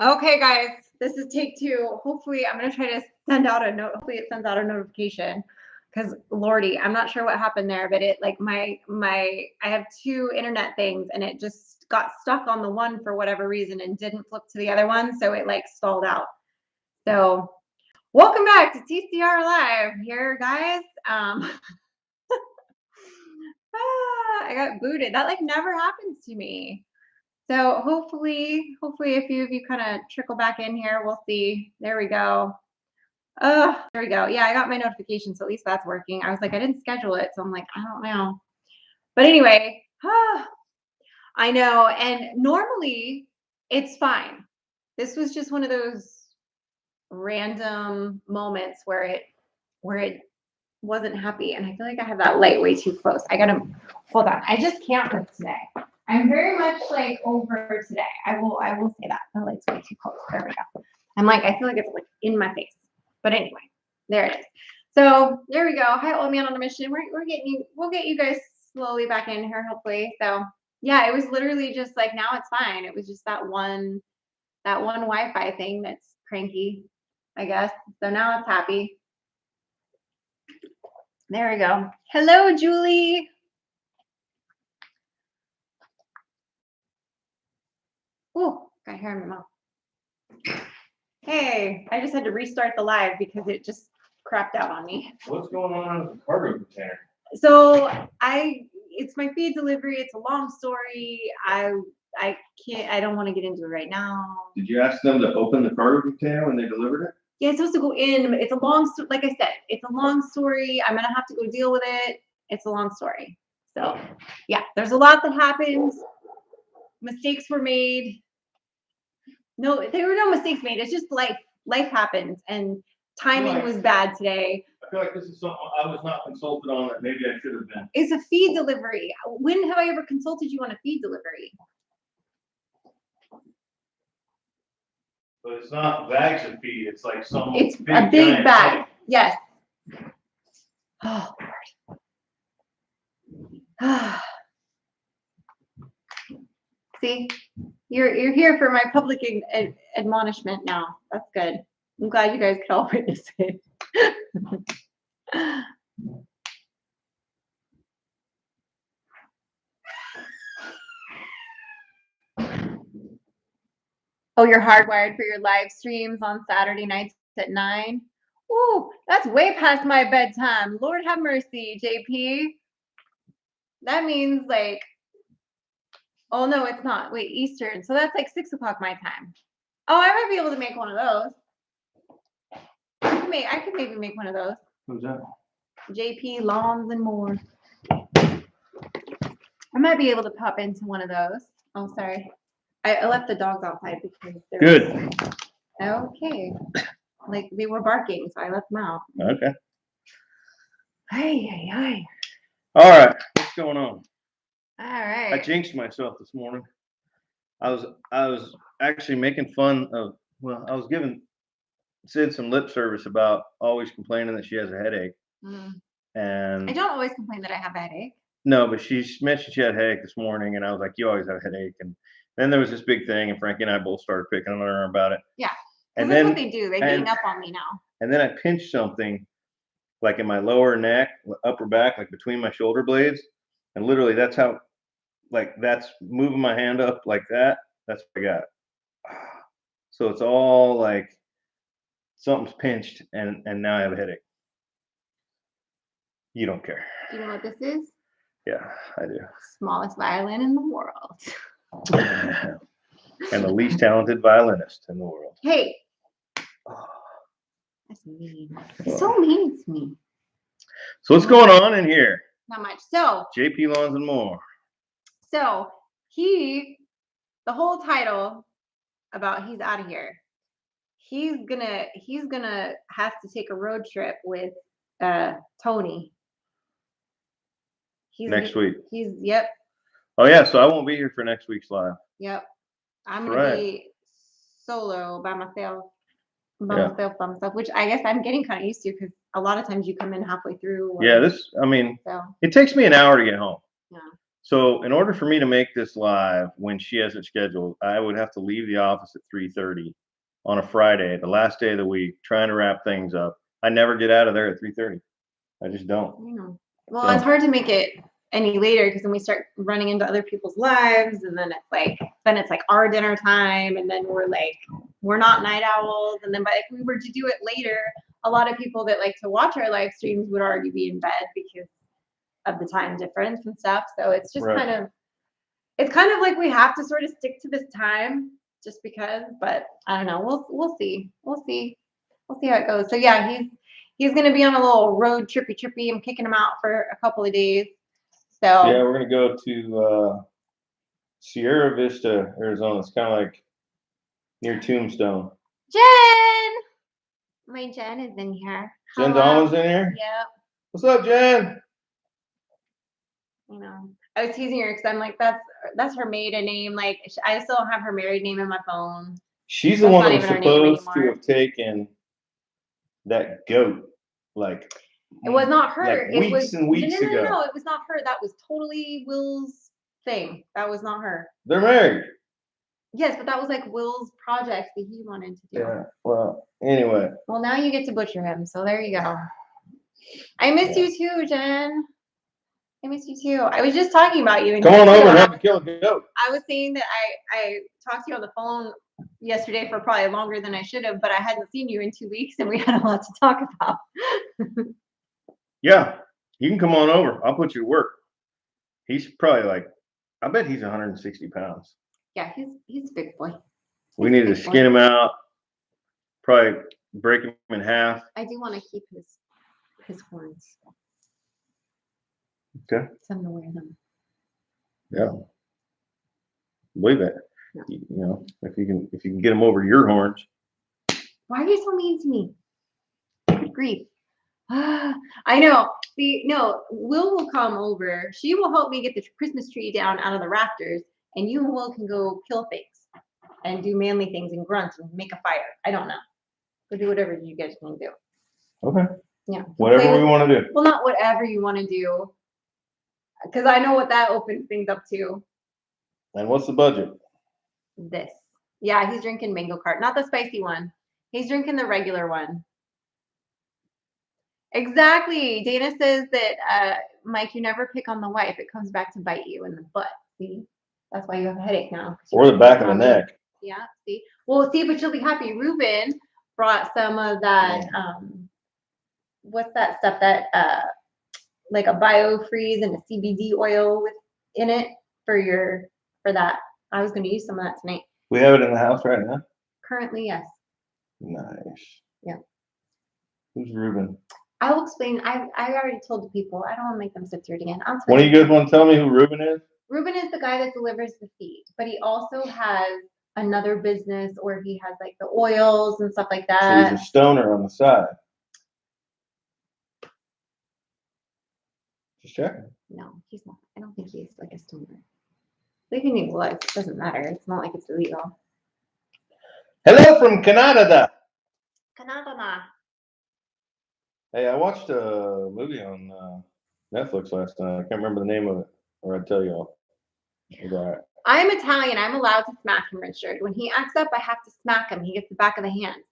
Okay, guys, this is take two. Hopefully, I'm gonna try to send out a note. Hopefully, it sends out a notification. Because Lordy, I'm not sure what happened there, but it like I have two internet things, and it just got stuck on the one for whatever reason and didn't flip to the other one, so it like stalled out. So, welcome back to TCR Live here, guys. I got booted. That like never happens to me. So hopefully a few of you kind of trickle back in here. We'll see. There we go. There we go. Yeah, I got my notification, so at least that's working. I was like, I didn't schedule it, so I'm like, I don't know. But anyway, I know. And normally it's fine. This was just one of those random moments where it wasn't happy. And I feel like I have that light way too close. I gotta hold on. I just can't with today. I'm very much like over today. I will say that. The light's way too close. There we go. I'm like, I feel like it's like in my face. But anyway, there it is. So there we go. Hi, old man on a mission. We'll get you guys slowly back in here, hopefully. So yeah, it was literally just like now it's fine. It was just that one Wi-Fi thing that's cranky, I guess. So now it's happy. There we go. Hello, Julie. Oh, got hair in my mouth. Hey, I just had to restart the live because it just crapped out on me. What's going on with the cargo container? So it's my feed delivery. It's a long story. I don't want to get into it right now. Did you ask them to open the cargo container when they delivered it? Yeah, it's supposed to go in. It's a long story. Like I said, it's a long story. I'm gonna have to go deal with it. It's a long story. So yeah, there's a lot that happens. Mistakes were made. No, there were no mistakes made. It's just life. Life happens, and timing was bad today. I feel like this is something I was not consulted on that maybe I should have been. It's a feed delivery. When have I ever consulted you on a feed delivery? But it's not bags of feed. It's like some. It's a big bag. Thing. Yes. Oh Lord. See, you're here for my public admonishment now. That's good. I'm glad you guys could all witness it. Oh, you're hardwired for your live streams on Saturday nights at 9? Ooh, that's way past my bedtime. Lord have mercy, JP. That means like, oh no, it's not. Wait, Eastern. So that's like 6 o'clock my time. Oh, I might be able to make one of those. I could maybe make one of those. Who's that? JP Lawns and More. I might be able to pop into one of those. Oh, sorry. I left the dogs outside because they're good. Okay. Like they were barking, so I left them out. Okay. Hi. All right. What's going on? All right. I jinxed myself this morning. I was actually making fun of. Well, I was giving Sid some lip service about always complaining that she has a headache. And I don't always complain that I have a headache. No, but she mentioned she had a headache this morning, and I was like, "You always have a headache." And then there was this big thing, and Frankie and I both started picking on her about it. Yeah, and that's what they do. They gang up on me now. And then I pinched something, like in my lower neck, upper back, like between my shoulder blades, and literally that's how, like that's moving my hand up like that. That's what I got. So it's all like something's pinched, and now I have a headache. You don't care. Do you know what this is? Yeah, I do. Smallest violin in the world. And the least talented violinist in the world. Hey. Oh, that's mean. It's so mean to me. So what's going on in here? Not much. So JP Lawns and More. So the whole title about he's out of here. He's gonna have to take a road trip with Tony. Next week. Yep. Oh yeah, so I won't be here for next week's live. Yep. I'm gonna be solo by myself, which I guess I'm getting kind of used to because a lot of times you come in halfway through. Yeah, it takes me an hour to get home. Yeah. So in order for me to make this live when she has it scheduled, I would have to leave the office at 3:30 on a Friday, the last day of the week, trying to wrap things up. I never get out of there at 3:30. I just don't. I know. Well, it's hard to make it any later because then we start running into other people's lives, and then it's like our dinner time, and then we're not night owls, and then if we were to do it later, a lot of people that like to watch our live streams would already be in bed because of the time difference and stuff. So it's just Right. kind of like we have to sort of stick to this time just because. But I don't know. We'll see. We'll see how it goes. So yeah, he's gonna be on a little road trippy. I'm kicking him out for a couple of days. So yeah, we're gonna go to Sierra Vista, Arizona. It's kind of like near Tombstone. Jen, my Jen is in here. Jen Hello. Dahlman's in here. Yep. What's up, Jen? You know, I was teasing her because I'm like, that's her maiden name. Like, I still have her married name in my phone. She's the That's one not that was even her name supposed to anymore. have taken that goat, like It was not her. like It weeks was and weeks ago. No, it was not her. That was totally Will's thing. That was not her. They're married. Yes, but that was like Will's project that he wanted to do. Yeah. Well, anyway. Well, now you get to butcher him. So there you go. I miss you too, Jen. I miss you too. I was just talking about you. Come on over and help me kill a goat. I was saying that I talked to you on the phone yesterday for probably longer than I should have, but I hadn't seen you in 2 weeks and we had a lot to talk about. Yeah, you can come on over. I'll put you to work. He's probably like, I bet he's 160 pounds. Yeah, he's a big boy. We need to skin him out, probably break him in half. I do want to keep his horns. Okay. So I'm gonna wear them. Yeah. Believe it. Yeah. You know, if you can get him over your horns. Why are you so mean to me? Good grief. I know. See, no, Will come over. She will help me get the Christmas tree down out of the rafters, and you and Will can go kill things and do manly things and grunt and make a fire. I don't know. Go do whatever you guys want to do. Okay. Yeah. Whatever we want to do. Well, not whatever you want to do, because I know what that opens things up to. And what's the budget? This. Yeah, he's drinking mango cart, not the spicy one. He's drinking the regular one. Exactly. Dana says that, Mike, you never pick on the wife. It comes back to bite you in the butt. See? That's why you have a headache now. Or the back of the neck. Yeah, see? Well, see, but you'll be happy. Ruben brought some of that, what's that stuff that, like a biofreeze and a CBD oil in it for that. I was going to use some of that tonight. We have it in the house right now? Currently, yes. Nice. Yeah. Who's Ruben? I'll explain. I already told the people. I don't want to make them sit through it again. One of you guys want to tell me who Ruben is? Ruben is the guy that delivers the feed, but he also has another business where he has like the oils and stuff like So that. he's a stoner on the side. Just checking. No, he's not. I don't think he's like a stoner. Living in life, it doesn't matter. It's not like it's illegal. Hello from Canada. Canada. Hey, I watched a movie on Netflix last night. I can't remember the name of it, or I'd tell you all. Right. I'm Italian. I'm allowed to smack him, Richard. When he acts up, I have to smack him. He gets the back of the hand.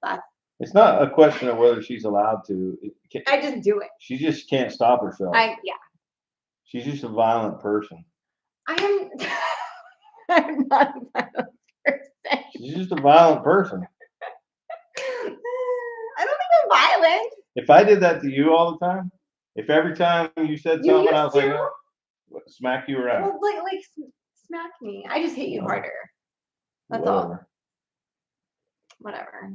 It's not a question of whether she's allowed to. I just do it. She just can't stop herself. Yeah. She's just a violent person. I'm not a violent person. She's just a violent person. I don't think I'm violent. If I did that to you all the time, if every time you said something, I was like, oh, smack you around. Well, like smack me. I just hit you harder. That's all. Whatever.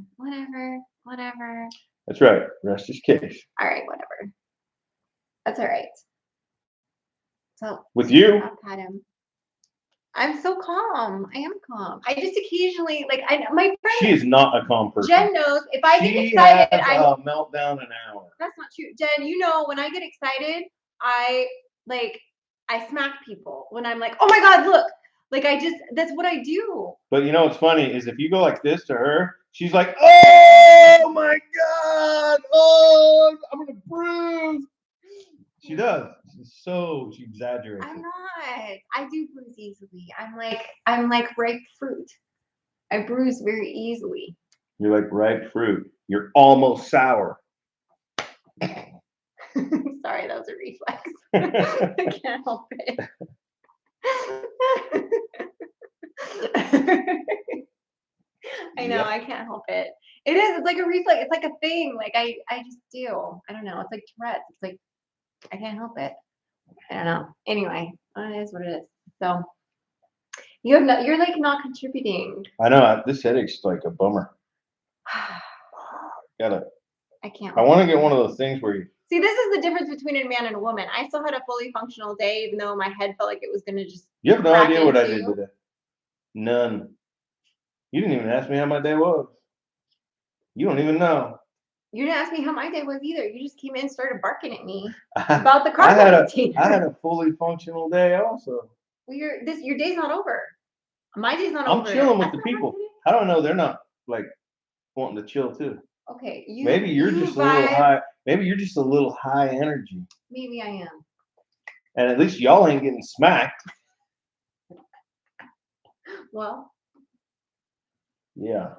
That's right. Rest his case. All right, whatever. That's all right. So with you, I'll pat him. I'm so calm. I am calm. I just occasionally my friend. She is not a calm person. Jen knows if I get excited, I have a meltdown an hour. That's not true, Jen. You know when I get excited, I smack people. When I'm like, oh my god, look! Like that's what I do. But you know what's funny is if you go like this to her, she's like, oh my god, oh, I'm gonna bruise. She does. so exaggerated. I'm not. I do bruise easily. I'm like ripe fruit. I bruise very easily. You're like ripe fruit. You're almost sour. Sorry, that was a reflex. I can't help it. I know, Yep. I can't help it. It is, it's like a reflex, it's like a thing. Like I just do. I don't know. It's like Tourette's. It's like I can't help it. I don't know. Anyway, it is what it is. So you have no, you're like not contributing. I know this headache's like a bummer. Gotta. I can't. I want to get one of those things where you. See, this is the difference between a man and a woman. I still had a fully functional day, even though my head felt like it was gonna just. You have no crack idea what I did into. today. None. You didn't even ask me how my day was. You don't even know. You didn't ask me how my day was either. You just came in and started barking at me I about the car had container. a fully functional day also. Well, your day's not over. My day's not I'm over. chilling with That's the not my people. day. How do I know they're not like wanting to chill too? Okay, Maybe you're you just a little vibe. high. Maybe you're just a little high energy. Maybe I am. And at least y'all ain't getting smacked. Well, Yeah.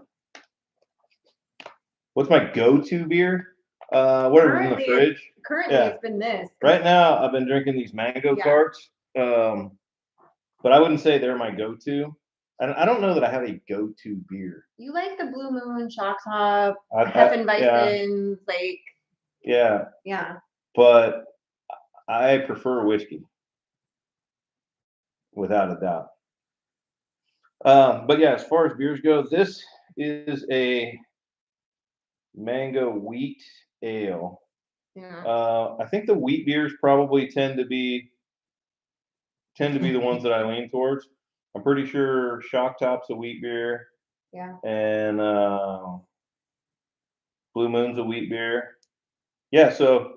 What's my go-to beer? Whatever's in the fridge. currently Yeah. it's been this. Right now, I've been drinking these mango Yeah. carts. But I wouldn't say they're my go-to. I don't know that I have a go-to beer. You like the Blue Moon, Shock Top, Yeah. Hefeweizen, like. Yeah. Yeah. But I prefer whiskey, without a doubt. But yeah, as far as beers go, this is a mango wheat ale. Yeah. I think the wheat beers probably tend to be the ones that I lean towards. I'm pretty sure Shock Top's a wheat beer. Yeah. And Blue Moon's a wheat beer. Yeah, so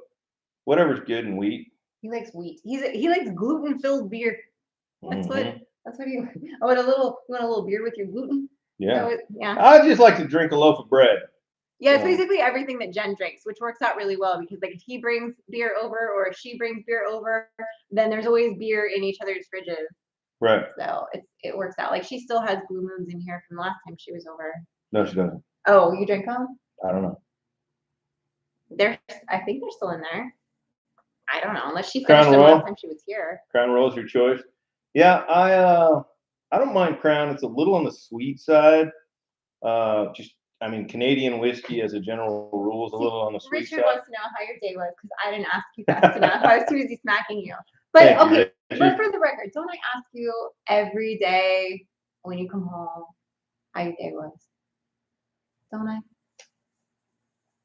whatever's good in wheat. He likes wheat. He likes gluten-filled beer. That's Mhm. what he. Oh, and you want a little beer with your gluten? Yeah. Yeah. I just like to drink a loaf of bread. Yeah, it's So- basically everything that Jen drinks, which works out really well because like if he brings beer over or if she brings beer over, then there's always beer in each other's fridges. Right. So it works out. Like she still has Blue Moons in here from last time she was over. No, she doesn't. Oh, you drink them? I don't know. I think they're still in there. I don't know, unless she Crown finished them Royal? last time she was here. Crown Royal's your choice. Yeah, I don't mind Crown. It's a little on the sweet side. I mean, Canadian whiskey as a general rule is a little on the sweet Richard side. wants to know how your day was because I didn't ask you fast enough. I was too busy smacking you. But Thank you, okay, Richard. but for the record, don't I ask you every day when you come home how your day was? Don't I?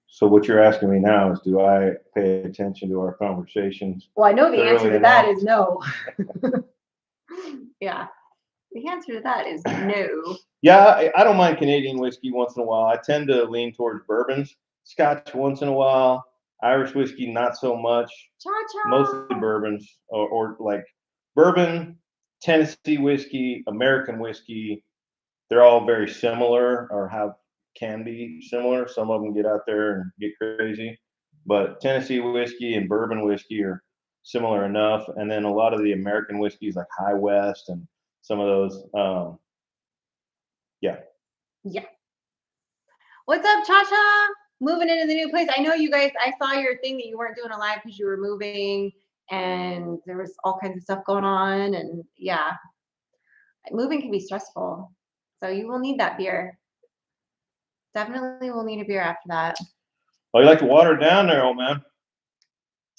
So what you're asking me now is, do I pay attention to our conversations? Well, I know the answer to that enough? is no. Yeah. The answer to that is no. Yeah, I don't mind Canadian whiskey once in a while. I tend to lean towards bourbons, Scotch once in a while, Irish whiskey not so much. Cha-cha. Mostly bourbons or like bourbon, Tennessee whiskey, American whiskey. They're all very similar or can be similar. Some of them get out there and get crazy, but Tennessee whiskey and bourbon whiskey are similar enough. And then a lot of the American whiskeys like High West and some of those. Yeah. Yeah. What's up, Cha-cha? Moving into the new place. I know you guys, I saw your thing that you weren't doing a live because you were moving and there was all kinds of stuff going on. And yeah, moving can be stressful. So you will need that beer. Definitely will need a beer after that. Oh, you like to water it down there, old man?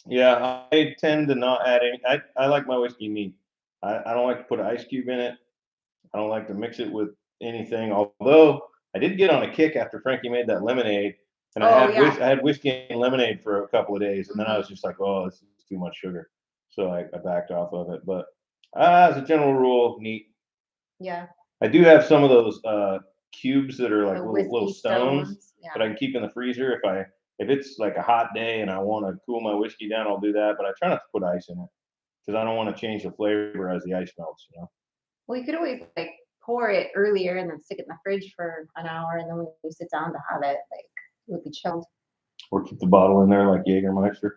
Yeah, I tend to not add any. I like my whiskey neat. I don't like to put an ice cube in it. I don't like to mix it with anything. Although I did get on a kick after Frankie made that lemonade, and I had whiskey and lemonade for a couple of days, and then I was just like, oh, this is too much sugar, so I backed off of it. But as a general rule, neat. Yeah. I do have some of those cubes that are like The little stones Yeah. that I can keep in the freezer if it's like a hot day and I want to cool my whiskey down, I'll do that. But I try not to put ice in it because I don't want to change the flavor as the ice melts. Well, you could always like pour it earlier and then stick it in the fridge for an hour, and then when you sit down to have it, like it would be chilled. Or keep the bottle in there like Jägermeister.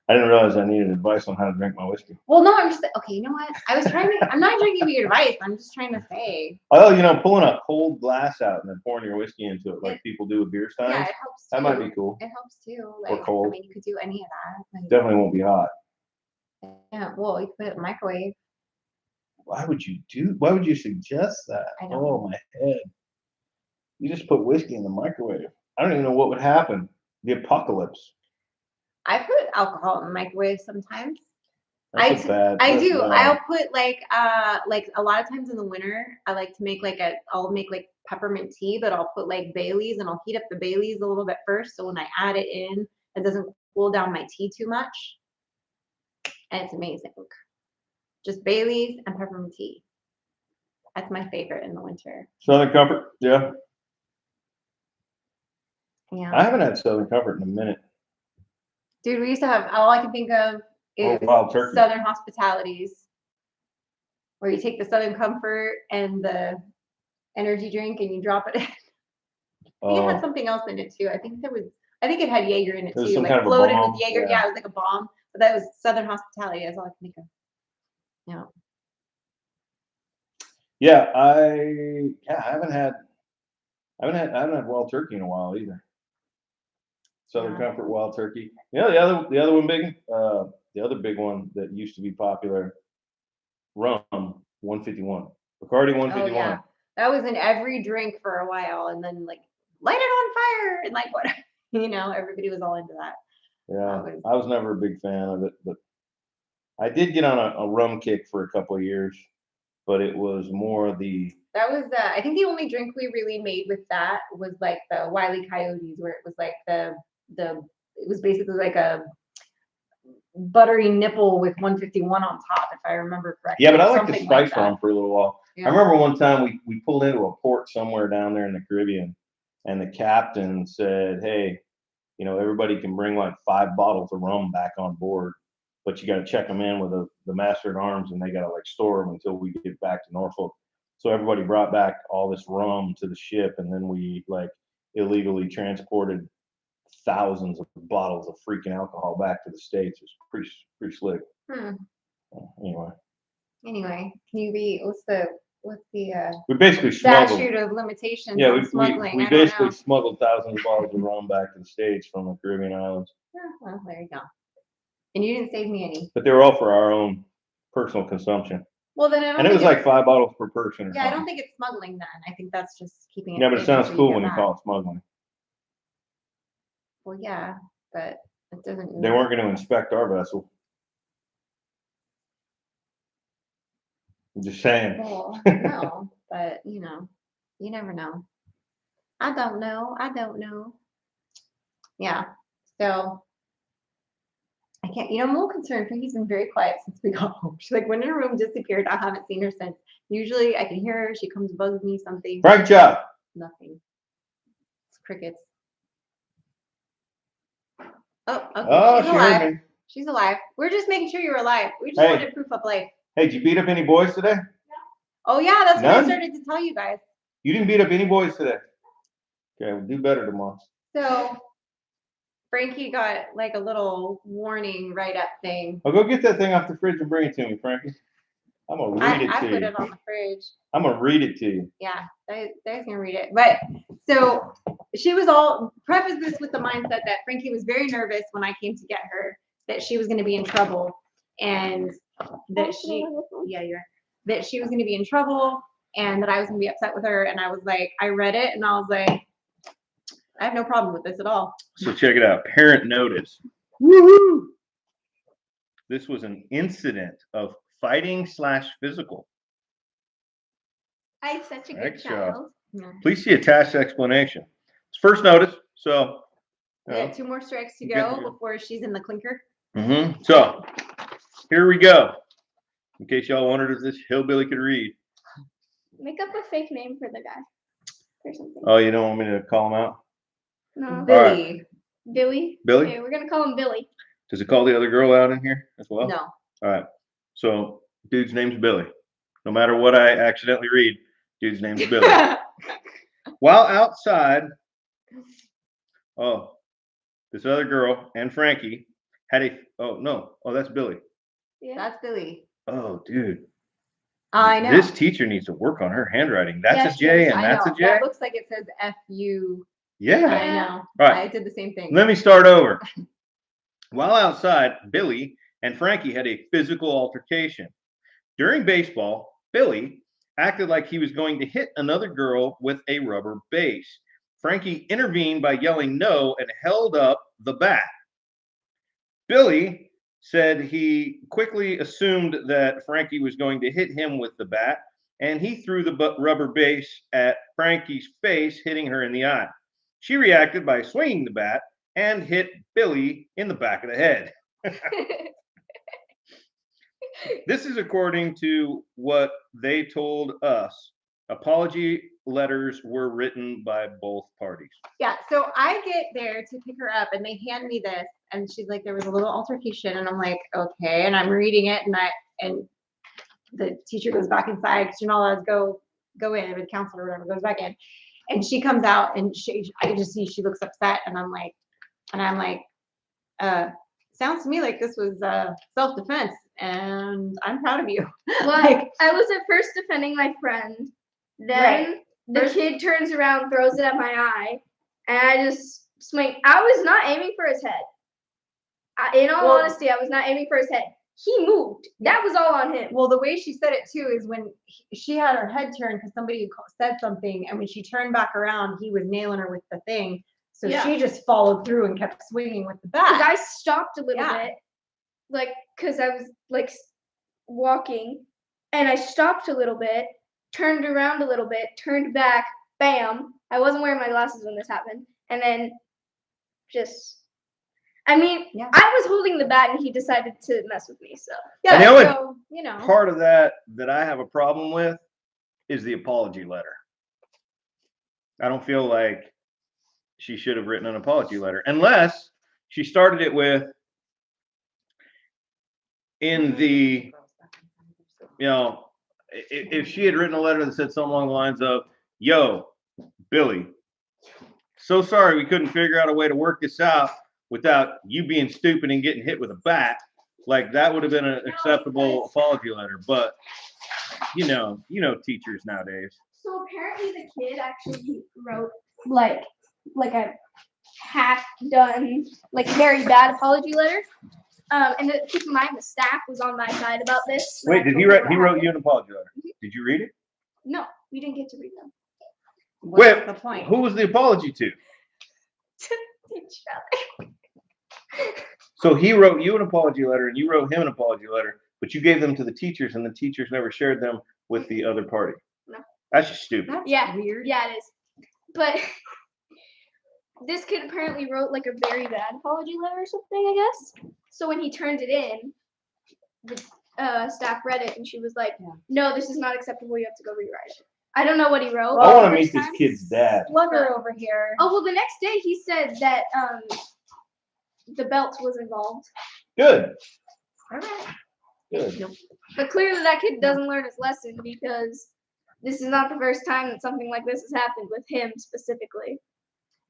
I didn't realize I needed advice on how to drink my whiskey. Well, no, I'm just okay. You know what? I'm not trying to give you advice. I'm just trying to say. Oh, pulling a cold glass out and then pouring your whiskey into it, like people do with beer steins. Yeah, it helps. That might be cool. It helps too. Or cold. I mean, you could do any of that. Like, Definitely won't be hot. yeah. Well, you could put it in the microwave. Why would you suggest that? I don't know. My head. You just put whiskey in the microwave. I don't even know what would happen. The apocalypse. I put alcohol in the microwave sometimes. I do. I'll put like a lot of times in the winter, I like to make I'll make like peppermint tea, but I'll put like Baileys and I'll heat up the Baileys a little bit first. So when I add it in, it doesn't cool down my tea too much. And it's amazing. Just Baileys and peppermint tea. That's my favorite in the winter. Southern Comfort, yeah. Yeah. I haven't had Southern Comfort in a minute. Dude, we used to have, all I can think of is Wild Turkey. Southern Hospitalities, where you take the Southern Comfort and the energy drink and you drop it in. I think it had something else in it too. I think it had Jaeger in it too. Some like kind of a floated bomb. with Jaeger. Yeah, it was like a bomb. But that was Southern Hospitality. That's all I can think of. Yeah. Yeah, I haven't had Wild Turkey in a while either. Southern Comfort Wild Turkey. Yeah, the other one big, the other big one that used to be popular, rum 151. Bacardi 151. Oh, yeah. That was in every drink for a while, and then like light it on fire and like what everybody was all into that. Yeah, I was never a big fan of it, but I did get on a rum kick for a couple of years, but it was more the. That was I think the only drink we really made with that was like the Wile E. Coyotes, where it was like it was basically like a buttery nipple with 151 on top, if I remember correctly. Yeah, but I like the spice rum for a little while. Yeah. I remember one time we pulled into a port somewhere down there in the Caribbean, and the captain said, "Hey, everybody can bring like 5 bottles of rum back on board, but you got to check them in with the master at arms, and they got to like store them until we get back to Norfolk." So everybody brought back all this rum to the ship, and then we like illegally transported thousands of bottles of freaking alcohol back to the States. It was pretty slick. Anyway, can you be what's the we basically statute of limitations on smuggling? We basically smuggled thousands of bottles of rum back to the States from the Caribbean islands. Yeah, well, there you go. And you didn't save me any. But they were all for our own personal consumption. Well, then it was like 5 bottles per person. Yeah, I don't think it's smuggling then. I think that's just keeping it. Yeah, but it sounds cool when you call it smuggling. Well, yeah, but it doesn't. They weren't going to inspect our vessel. I'm just saying. Well, no, but you never know. I don't know. Yeah. So I can't. I'm a little concerned. Frankie's been very quiet since we got home. She's like, went in her room, disappeared. I haven't seen her since. Usually, I can hear her. She comes, bugs me, something. Frank job. Nothing. It's crickets. Oh, okay. Oh, she's alive. She's alive. We're just making sure you're alive. We just wanted proof of life. Hey, did you beat up any boys today? Oh yeah, that's what I started to tell you guys. You didn't beat up any boys today. Okay, we'll do better tomorrow. So Frankie got like a little warning write-up thing. I'll go get that thing off the fridge and bring it to me, Frankie. I'm gonna read it to you. I put it on the fridge. I'm gonna read it to you. Yeah, Dad's gonna read it. But so she was all preface this with the mindset that Frankie was very nervous when I came to get her, that she was gonna be in trouble, and that she was gonna be in trouble, and that I was gonna be upset with her. And I was like, I read it and I was like, I have no problem with this at all. So check it out. Parent notice. Woohoo! This was an incident of fighting/physical. I'm such a good child. Please see attached explanation. It's first notice, so. We got 2 more strikes to go before she's in the clinker. So here we go. In case y'all wondered if this hillbilly could read. Make up a fake name for the guy or something. Oh, you don't want me to call him out? No. Billy. Right. Billy? Billy? Okay, we're going to call him Billy. Does it call the other girl out in here as well? No. All right. So dude's name's Billy. No matter what I accidentally read, dude's name's Billy. While outside, this other girl and Frankie that's Billy. Yeah. That's Billy. Oh, dude. I know. This teacher needs to work on her handwriting. That's Yeah, a she J does. and I that's know. a J. That looks like it says F-U. Yeah. I know. All right. I did the same thing. Let me start over. While outside, Billy and Frankie had a physical altercation. During baseball, Billy acted like he was going to hit another girl with a rubber base. Frankie intervened by yelling no and held up the bat. Billy said he quickly assumed that Frankie was going to hit him with the bat, and he threw the rubber base at Frankie's face, hitting her in the eye. She reacted by swinging the bat and hit Billy in the back of the head. This is according to what they told us. Apology letters were written by both parties. Yeah, so I get there to pick her up and they hand me this and she's like, there was a little altercation and I'm like, okay. And I'm reading it and the teacher goes back inside because you're not allowed to go in, the counselor or whatever goes back in. And she comes out and I can just see she looks upset and I'm like, sounds to me like this was self-defense and I'm proud of you. Well, Like, I was at first defending my friend. Then Right. the kid turns around, throws it at my eye, and I just swing. I was not aiming for his head. In all Well- honesty, I was not aiming for his head. He moved. That was all on him. well, the way she said it too is when she had her head turned because somebody said something, and when she turned back around, he was nailing her with the thing. So Yeah. she just followed through and kept swinging with the Because bat. I stopped a little Yeah. bit, like, because I was like walking, and I stopped a little bit, turned around a little bit, turned back, bam. I wasn't wearing my glasses when this happened, and then just. I mean, Yeah. I was holding the bat, and he decided to mess with me. So Yeah, And the only so Part of that I have a problem with is the apology letter. I don't feel like she should have written an apology letter unless she started it with if she had written a letter that said something along the lines of, yo, Billy, so sorry we couldn't figure out a way to work this out without you being stupid and getting hit with a bat. Like that would have been an acceptable apology letter. But you know teachers nowadays. So apparently the kid actually wrote like a half done, like very bad apology letter. And keep in mind the staff was on my side about this. Wait, did he write? He wrote you an apology letter. Did you read it? No, we didn't get to read them. what's the point? Who was the apology to? So he wrote you an apology letter and you wrote him an apology letter, but you gave them to the teachers and the teachers never shared them with the other party. No. That's just stupid. That's Yeah, weird. Yeah, it is. But this kid apparently wrote like a very bad apology letter or something, I guess. So when he turned it in, the staff read it and she was like, "No, this is not acceptable. You have to go rewrite it." I don't know what he wrote. I want the to meet first this time. kid's dad. Slugger over here. Oh well, the next day he said that the belt was involved. Good. All right. Good. But clearly that kid doesn't learn his lesson because this is not the first time that something like this has happened with him specifically.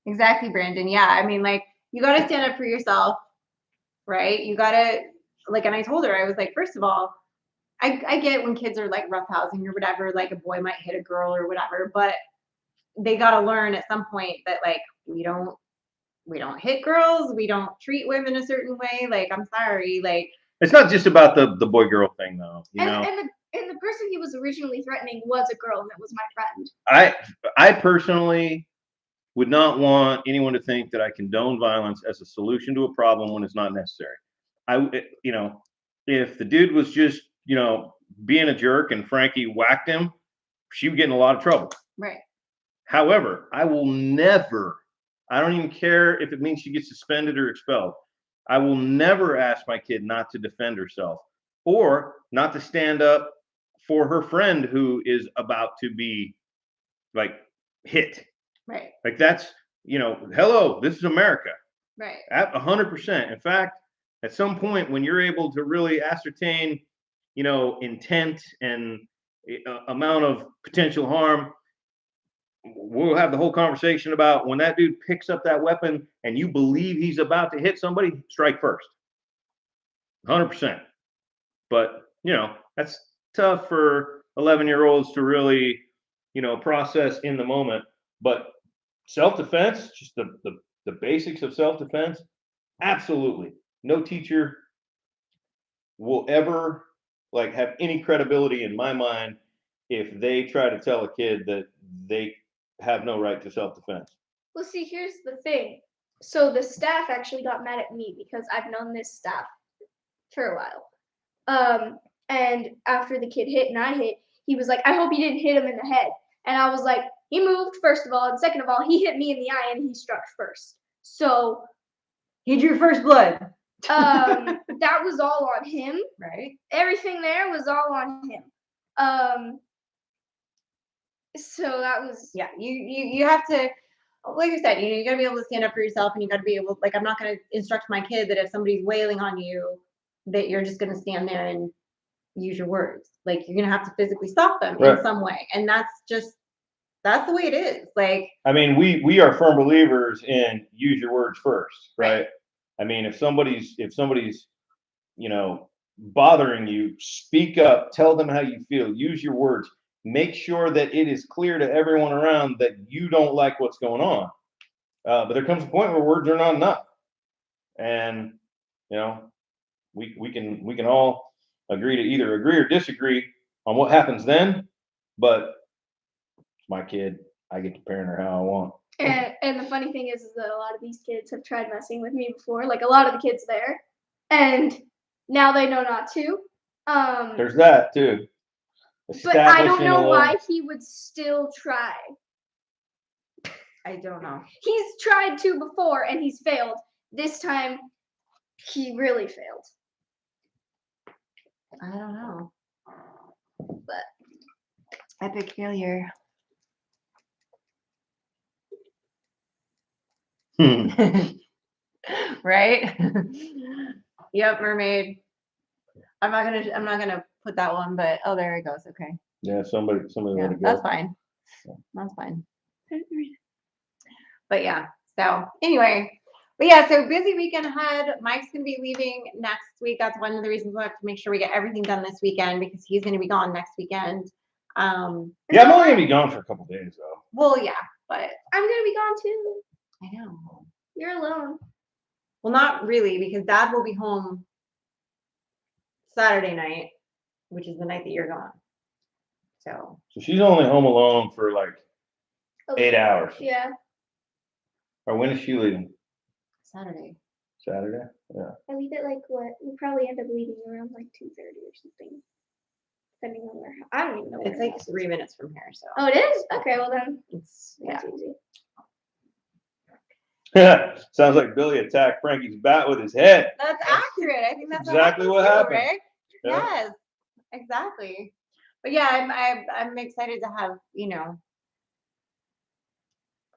Exactly, Brandon. Yeah, I mean, like, you got to stand up for yourself, right? You got to, like, and I told her, I was like, first of all, I get when kids are like roughhousing or whatever, like a boy might hit a girl or whatever, but they got to learn at some point that, like, we don't hit girls, we don't treat women a certain way. Like, I'm sorry, like, It's not just about the boy girl thing though. You know, And the person he was originally threatening was a girl, and it was my friend. I personally would not want anyone to think that I condone violence as a solution to a problem when it's not necessary. If the dude was just, being a jerk and Frankie whacked him, she would get in a lot of trouble. right. However, I will never, I don't even care if it means she gets suspended or expelled. I will never ask my kid not to defend herself or not to stand up for her friend who is about to be like hit. Right. Like that's, hello, this is America. Right. At 100%. In fact, at some point when you're able to really ascertain, intent and amount of potential harm, we'll have the whole conversation about when that dude picks up that weapon and you believe he's about to hit somebody, strike first. 100%. But, that's tough for 11-year-olds to really, process in the moment. But self-defense, just the basics of self-defense, absolutely. No teacher will ever like have any credibility in my mind if they try to tell a kid that they have no right to self-defense. Well, see, here's the thing. So the staff actually got mad at me because I've known this staff for a while. And after the kid hit and I hit, he was like, I hope you didn't hit him in the head. And I was like, he moved, first of all, and second of all, he hit me in the eye and he struck first. So He drew first blood. that was all on him. Right. Everything there was all on him. So that was Yeah. You have to, like you said, you gotta be able to stand up for yourself, and you gotta be able, like, I'm not gonna instruct my kid that if somebody's wailing on you, that you're just gonna stand there and use your words. Like, you're gonna have to physically stop them Right. in some way, and that's the way it is. Like, I mean, we are firm believers in use your words first, right? I mean, if somebody's bothering you, speak up, tell them how you feel, use your words, make sure that it is clear to everyone around that you don't like what's going on. But there comes a point where words are not enough, and we can all agree to either agree or disagree on what happens then. But it's my kid, I get to parent her how I want. and the funny thing is that a lot of these kids have tried messing with me before, like a lot of the kids there, and now they know not to. There's that too. But I don't know why he would still try. I don't know. He's tried to before and he's failed. This time, he really failed. I don't know. But Epic failure. Right? Yep, mermaid. I'm not gonna put that one, but oh, there it goes. Okay. Yeah, somebody Yeah, let it go. that's fine. That's fine. But yeah, so anyway, but yeah, so busy weekend ahead. Mike's gonna be leaving next week. That's one of the reasons we have to make sure we get everything done this weekend, because he's gonna be gone next weekend. Yeah, I'm only gonna be gone for a couple days though. Well, yeah, but I'm gonna be gone too. I know. You're alone. Well, not really, because Dad will be home Saturday night, which is the night that you're gone. So she's only home alone for like Okay. 8 hours. Yeah. Or when is she leaving? Saturday. Saturday? Yeah. I leave at like what? We probably end up leaving around like 2:30 or something. Depending on where. I don't even know. It's like 3 minutes from here, so. Oh, it is? Okay, well then. It's That's easy. Sounds like Billy attacked Frankie's bat with his head. That's accurate. I think that's exactly what happened. Right? Yeah. Yes, exactly. But yeah, I'm excited to have,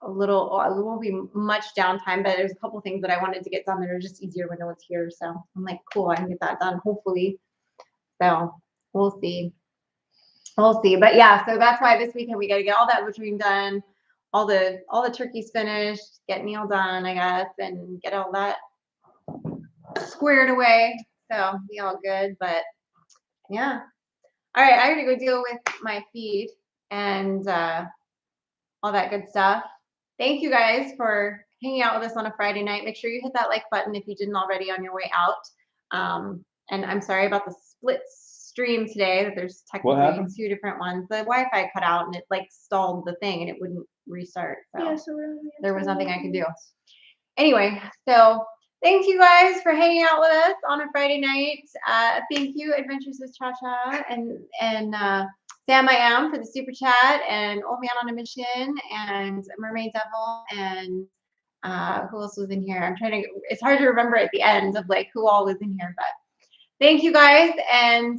a little. It won't be much downtime, but there's a couple things that I wanted to get done that are just easier when no one's here. So I'm like, cool, I can get that done, hopefully. So we'll see. We'll see. But yeah, so that's why this weekend we got to get all that butchering done, all the turkeys finished, get meal done, I guess, and get all that squared away. So be all good. But yeah. All right, I gotta go deal with my feed and all that good stuff. Thank you guys for hanging out with us on a Friday night. Make sure you hit that like button if you didn't already on your way out. And I'm sorry about the split stream today, that there's technically 2 different ones. The Wi-Fi cut out and it like stalled the thing and it wouldn't restart. So, Yeah, so there was nothing I could do. Anyway, so thank you guys for hanging out with us on a Friday night. Thank you, Adventures with Cha-Cha and Sam I Am for the super chat, and Old Man on a Mission, and Mermaid Devil, and who else was in here? It's hard to remember at the end of like who all was in here, but thank you guys, and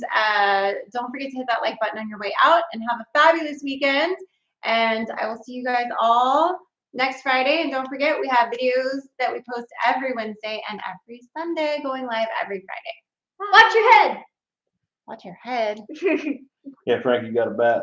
don't forget to hit that like button on your way out, and have a fabulous weekend, and I will see you guys all next Friday. And don't forget, we have videos that we post every Wednesday and every Sunday, going live every Friday. Bye. Watch your head. Watch your head. Yeah, Frank, you got a bat.